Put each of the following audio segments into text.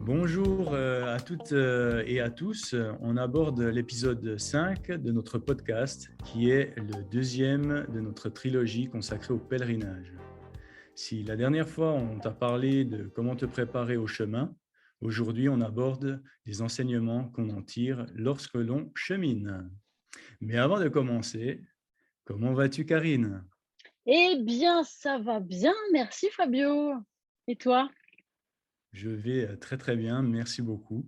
Bonjour à toutes et à tous. On aborde l'épisode 5 de notre podcast qui est le deuxième de notre trilogie consacrée au pèlerinage. Si la dernière fois on t'a parlé de comment te préparer au chemin, aujourd'hui on aborde les enseignements qu'on en tire lorsque l'on chemine. Mais avant de commencer, comment vas-tu Karine? Eh bien, ça va bien, merci Fabio. Et toi? Je vais très très bien, merci beaucoup.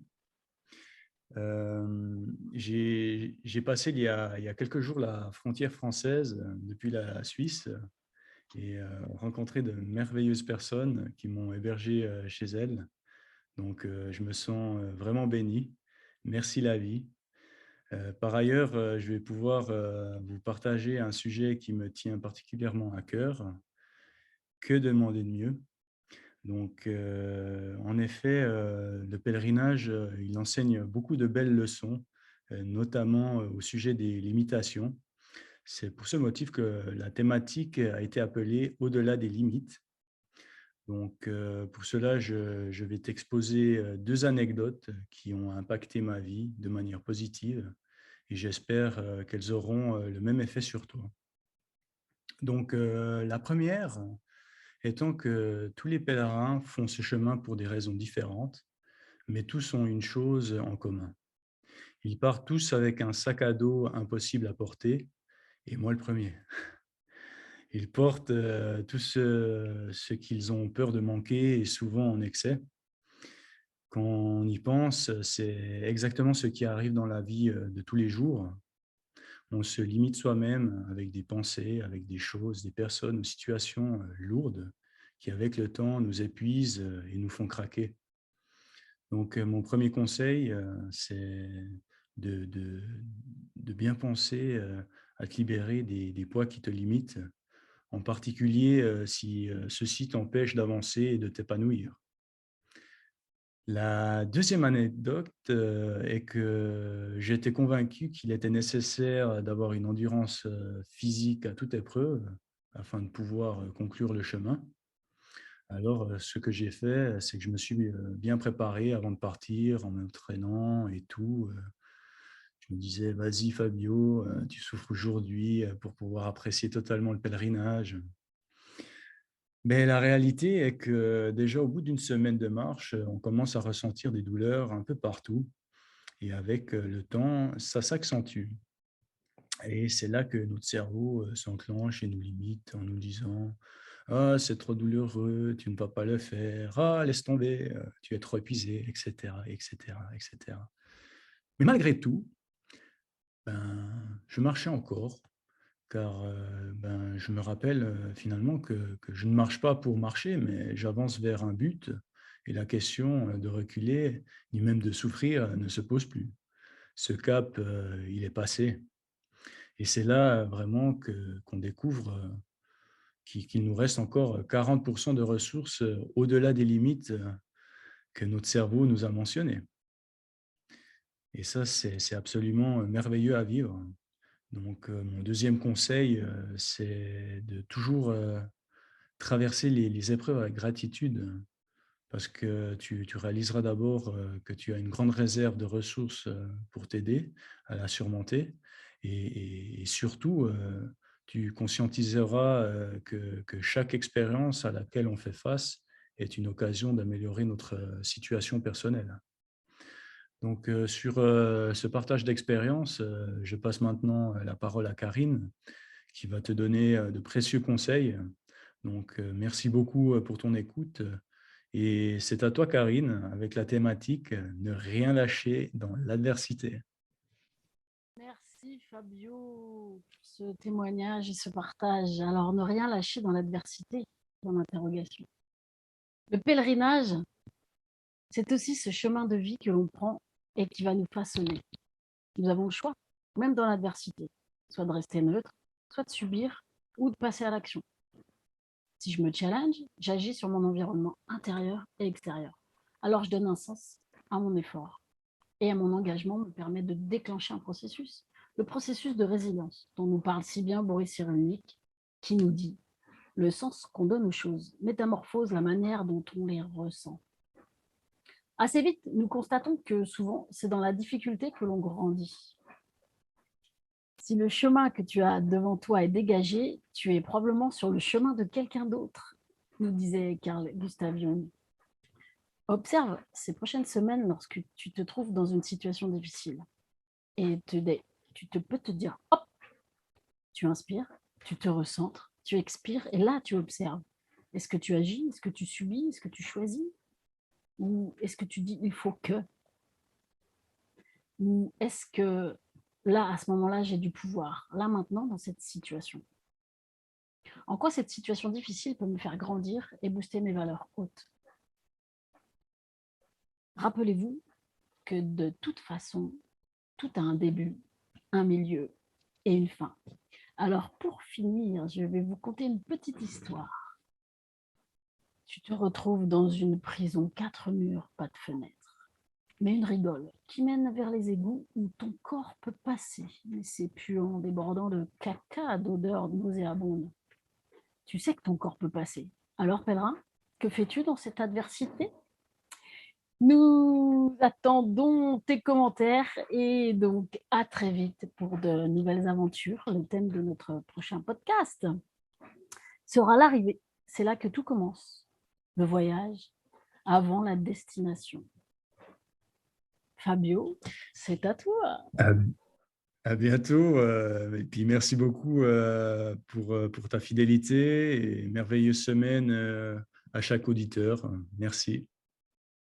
J'ai passé il y a quelques jours la frontière française depuis la Suisse et rencontré de merveilleuses personnes qui m'ont hébergé chez elles. Donc, je me sens vraiment béni. Merci la vie. Par ailleurs, je vais pouvoir vous partager un sujet qui me tient particulièrement à cœur. Que demander de mieux? Donc, en effet, le pèlerinage, il enseigne beaucoup de belles leçons, notamment, au sujet des limitations. C'est pour ce motif que la thématique a été appelée «Au-delà des limites». Donc, pour cela, je vais t'exposer, 2 anecdotes qui ont impacté ma vie de manière positive et j'espère, qu'elles auront, le même effet sur toi. Donc, la première étant que tous les pèlerins font ce chemin pour des raisons différentes, mais tous ont une chose en commun. Ils partent tous avec un sac à dos impossible à porter, et moi le premier. Ils portent tout ce qu'ils ont peur de manquer, et souvent en excès. Quand on y pense, c'est exactement ce qui arrive dans la vie de tous les jours. On se limite soi-même avec des pensées, avec des choses, des personnes ou situations lourdes qui, avec le temps, nous épuisent et nous font craquer. Donc, mon premier conseil, c'est de de de bien penser, à te libérer des poids qui te limitent, en particulier, si, ceux-ci t'empêchent d'avancer et de t'épanouir. La deuxième anecdote, est que j'étais convaincu qu'il était nécessaire d'avoir une endurance, physique à toute épreuve, afin de pouvoir, conclure le chemin. Alors, ce que j'ai fait, c'est que je me suis, bien préparé avant de partir en m'entraînant et tout. Je me disais: «Vas-y Fabio, tu souffres aujourd'hui, pour pouvoir apprécier totalement le pèlerinage». Mais la réalité est que déjà au bout d'une semaine de marche, on commence à ressentir des douleurs un peu partout et avec, le temps, ça s'accentue et c'est là que notre cerveau, s'enclenche et nous limite en nous disant: «Ah, c'est trop douloureux, tu ne vas pas le faire. Ah, laisse tomber, tu es trop épuisé» et cetera et cetera et cetera. Mais malgré tout, ben, je marchais encore car, ben, je me rappelle, finalement que je ne marche pas pour marcher, mais j'avance vers un but et la question, de reculer, ni même de souffrir, ne se pose plus. Ce cap, il est passé et c'est là, vraiment que qu'on découvre, qu'il nous reste encore 40 de ressources, au-delà des limites, que notre cerveau nous a mentionnées et ça, c'est absolument, merveilleux à vivre. Donc, mon deuxième conseil, c'est de toujours, traverser les épreuves avec gratitude, parce que tu réaliseras d'abord, que tu as une grande réserve de ressources, pour t'aider à la surmonter et surtout, tu conscientiseras, que chaque expérience à laquelle on fait face est une occasion d'améliorer notre, situation personnelle. Donc, sur, ce partage d'expérience, je passe maintenant, la parole à Karine qui va te donner, de précieux conseils. Donc, merci beaucoup, pour ton écoute, et c'est à toi Karine, avec la thématique, «Ne rien lâcher dans l'adversité». Merci Fabio pour ce témoignage et ce partage. Alors, ne rien lâcher dans l'adversité, dans l'interrogation. Le pèlerinage, c'est aussi ce chemin de vie que l'on prend et qui va nous façonner. Nous avons le choix, même dans l'adversité, soit de rester neutre, soit de subir ou de passer à l'action. Si je me challenge, j'agis sur mon environnement intérieur et extérieur. Alors, je donne un sens à mon effort. Et à mon engagement me permet de déclencher un processus, le processus de résilience dont nous parle si bien Boris Cyrulnik, qui nous dit: le sens qu'on donne aux choses métamorphose la manière dont on les ressent. Assez vite, nous constatons que souvent, c'est dans la difficulté que l'on grandit. Si le chemin que tu as devant toi est dégagé, tu es probablement sur le chemin de quelqu'un d'autre, nous disait Carl Gustav Jung. Observe ces prochaines semaines lorsque tu te trouves dans une situation difficile et tu peux te dire, hop, tu inspires, tu te recentres, tu expires et là, tu observes. Est-ce que tu agis? Est-ce que tu subis? Est-ce que tu choisis? Ou est-ce que tu dis, il faut que? Ou est-ce que là, à ce moment-là, j'ai du pouvoir, là, maintenant, dans cette situation? En quoi cette situation difficile peut me faire grandir et booster mes valeurs hautes? Rappelez-vous que de toute façon, tout a un début, un milieu et une fin. Alors, pour finir, je vais vous conter une petite histoire. Tu te retrouves dans une prison, 4 murs, pas de fenêtre, mais une rigole qui mène vers les égouts où ton corps peut passer, mais c'est puant, débordant de caca, d'odeur nauséabonde. Tu sais que ton corps peut passer. Alors, pèlerin, que fais-tu dans cette adversité? Nous attendons tes commentaires et donc à très vite pour de nouvelles aventures. Le thème de notre prochain podcast sera l'arrivée. C'est là que tout commence. Le voyage avant la destination. Fabio, c'est à toi. À, à bientôt. Et puis merci beaucoup pour ta fidélité et merveilleuse semaine à chaque auditeur. Merci.